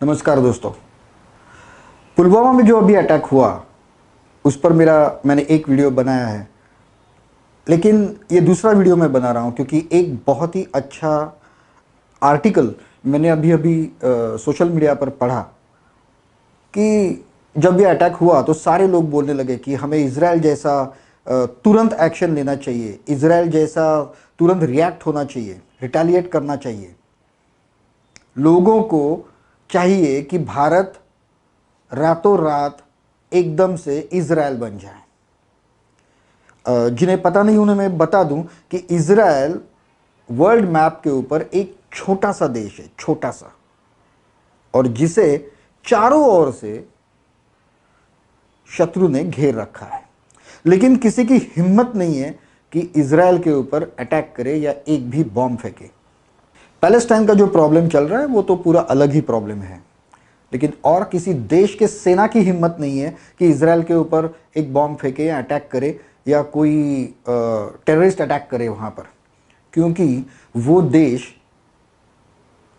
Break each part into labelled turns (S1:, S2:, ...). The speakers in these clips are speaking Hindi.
S1: नमस्कार दोस्तों। पुलवामा में जो अभी अटैक हुआ उस पर मैंने एक वीडियो बनाया है, लेकिन ये दूसरा वीडियो मैं बना रहा हूँ क्योंकि एक बहुत ही अच्छा आर्टिकल मैंने अभी अभी सोशल मीडिया पर पढ़ा कि जब ये अटैक हुआ तो सारे लोग बोलने लगे कि हमें इजराइल जैसा तुरंत एक्शन लेना चाहिए, इजराइल जैसा तुरंत रिएक्ट होना चाहिए, रिटेलिएट करना चाहिए। लोगों को चाहिए कि भारत रातों रात एकदम से इजराइल बन जाए। जिन्हें पता नहीं उन्हें मैं बता दूं कि इजराइल वर्ल्ड मैप के ऊपर एक छोटा सा देश है, छोटा सा, और जिसे चारों ओर से शत्रु ने घेर रखा है। लेकिन किसी की हिम्मत नहीं है कि इजराइल के ऊपर अटैक करे या एक भी बॉम्ब फेंके। पैलेस्टाइन का जो प्रॉब्लम चल रहा है वो तो पूरा अलग ही प्रॉब्लम है, लेकिन और किसी देश के सेना की हिम्मत नहीं है कि इजराइल के ऊपर एक बॉम्ब फेंके या अटैक करे या कोई टेररिस्ट अटैक करे वहाँ पर, क्योंकि वो देश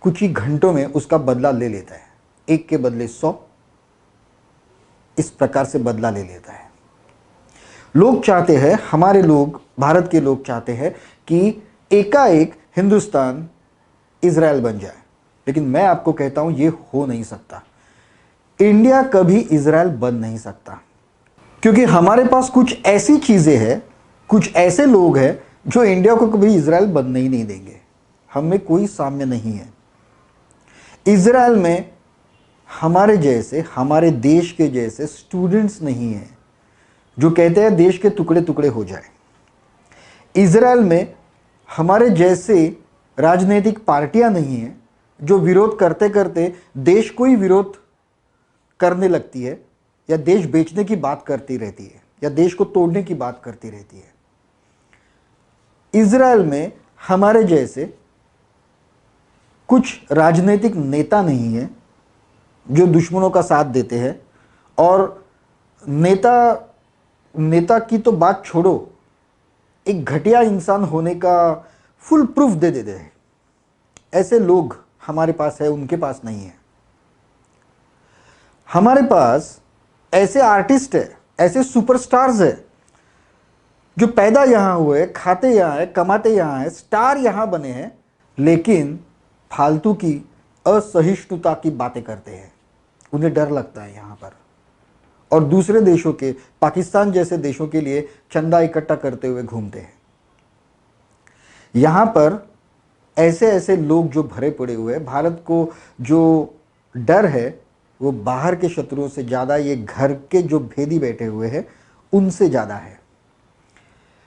S1: कुछ ही घंटों में उसका बदला ले लेता है। एक के बदले 100 इस प्रकार से बदला ले लेता है। लोग चाहते हैं, हमारे लोग, भारत के लोग चाहते हैं कि एकाएक हिंदुस्तान इजराइल बन जाए, लेकिन मैं आपको कहता हूं ये हो नहीं सकता। इंडिया कभी इजराइल बन नहीं सकता, क्योंकि हमारे पास कुछ ऐसी चीजें हैं, कुछ ऐसे लोग हैं जो इंडिया को कभी इजराइल बनने ही नहीं देंगे। हम में कोई साम्य नहीं है। इजराइल में हमारे जैसे, हमारे देश के जैसे स्टूडेंट्स नहीं हैं जो कहते हैं देश के टुकड़े टुकड़े हो जाए। इजराइल में हमारे जैसे राजनीतिक पार्टियां नहीं हैं जो विरोध करते करते देश को ही विरोध करने लगती है या देश बेचने की बात करती रहती है या देश को तोड़ने की बात करती रहती है। इजराइल में हमारे जैसे कुछ राजनीतिक नेता नहीं है जो दुश्मनों का साथ देते हैं, और नेता की तो बात छोड़ो, एक घटिया इंसान होने का फुल प्रूफ दे देते हैं। ऐसे लोग हमारे पास है, उनके पास नहीं है। हमारे पास ऐसे आर्टिस्ट है, ऐसे सुपरस्टार्स है जो पैदा यहां हुए, खाते यहां है, कमाते यहां है, स्टार यहां बने हैं, लेकिन फालतू की असहिष्णुता की बातें करते हैं। उन्हें डर लगता है यहां पर, और दूसरे देशों के, पाकिस्तान जैसे देशों के लिए चंदा इकट्ठा करते हुए घूमते हैं। यहां पर ऐसे ऐसे लोग जो भरे पड़े हुए हैं। भारत को जो डर है वो बाहर के शत्रुओं से ज़्यादा ये घर के जो भेदी बैठे हुए हैं उनसे ज़्यादा है।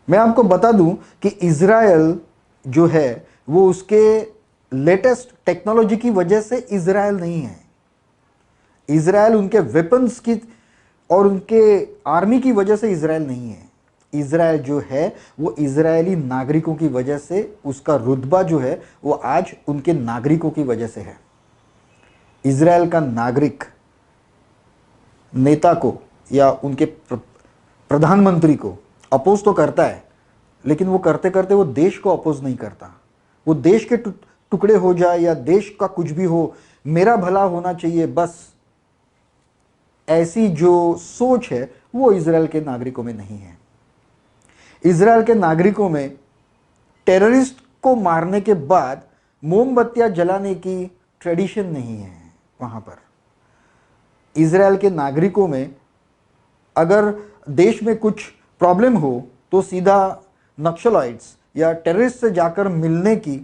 S1: मैं आपको बता दूं कि इजराइल जो है वो उसके लेटेस्ट टेक्नोलॉजी की वजह से इजराइल नहीं है। इजराइल उनके वेपन्स की और उनके आर्मी की वजह से इजराइल नहीं है। इजराइल जो है वो इजरायली नागरिकों की वजह से, उसका रुतबा जो है वो आज उनके नागरिकों की वजह से है। इजराइल का नागरिक नेता को या उनके प्रधानमंत्री को अपोज तो करता है, लेकिन वो करते करते वो देश को अपोज नहीं करता। वो देश के टुकड़े हो जाए या देश का कुछ भी हो, मेरा भला होना चाहिए बस, ऐसी जो सोच है वो इजराइल के नागरिकों में नहीं है। इजराइल के नागरिकों में टेररिस्ट को मारने के बाद मोमबत्तियां जलाने की ट्रेडिशन नहीं है। वहां पर इजराइल के नागरिकों में अगर देश में कुछ प्रॉब्लम हो तो सीधा नक्सलाइट्स या टेररिस्ट से जाकर मिलने की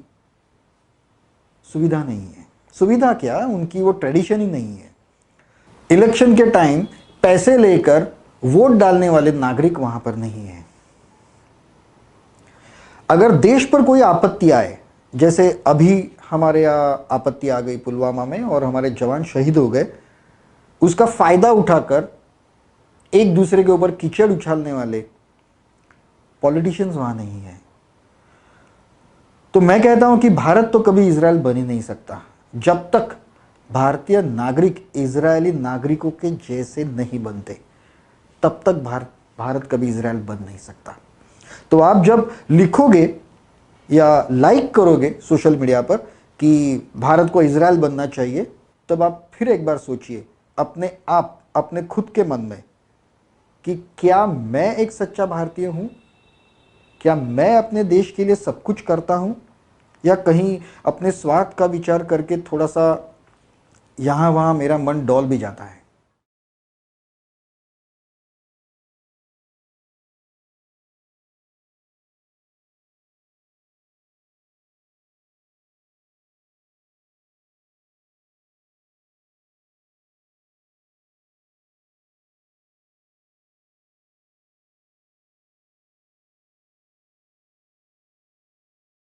S1: सुविधा नहीं है। सुविधा क्या, उनकी वो ट्रेडिशन ही नहीं है। इलेक्शन के टाइम पैसे लेकर वोट डालने वाले नागरिक वहां पर नहीं है। अगर देश पर कोई आपत्ति आए, जैसे अभी हमारे यहाँ आपत्ति आ गई पुलवामा में और हमारे जवान शहीद हो गए, उसका फायदा उठाकर एक दूसरे के ऊपर कीचड़ उछालने वाले पॉलिटिशियंस वहां नहीं है। तो मैं कहता हूं कि भारत तो कभी इजराइल बन ही नहीं सकता जब तक भारतीय नागरिक इजरायली नागरिकों के जैसे नहीं बनते। तब तक भारत कभी इजराइल बन नहीं सकता। तो आप जब लिखोगे या लाइक करोगे सोशल मीडिया पर कि भारत को इजराइल बनना चाहिए, तब आप फिर एक बार सोचिए अपने आप, अपने खुद के मन में, कि क्या मैं एक सच्चा भारतीय हूं? क्या मैं अपने देश के लिए सब कुछ करता हूं, या कहीं अपने स्वार्थ का विचार करके थोड़ा सा यहाँ वहाँ मेरा मन डोल भी जाता है?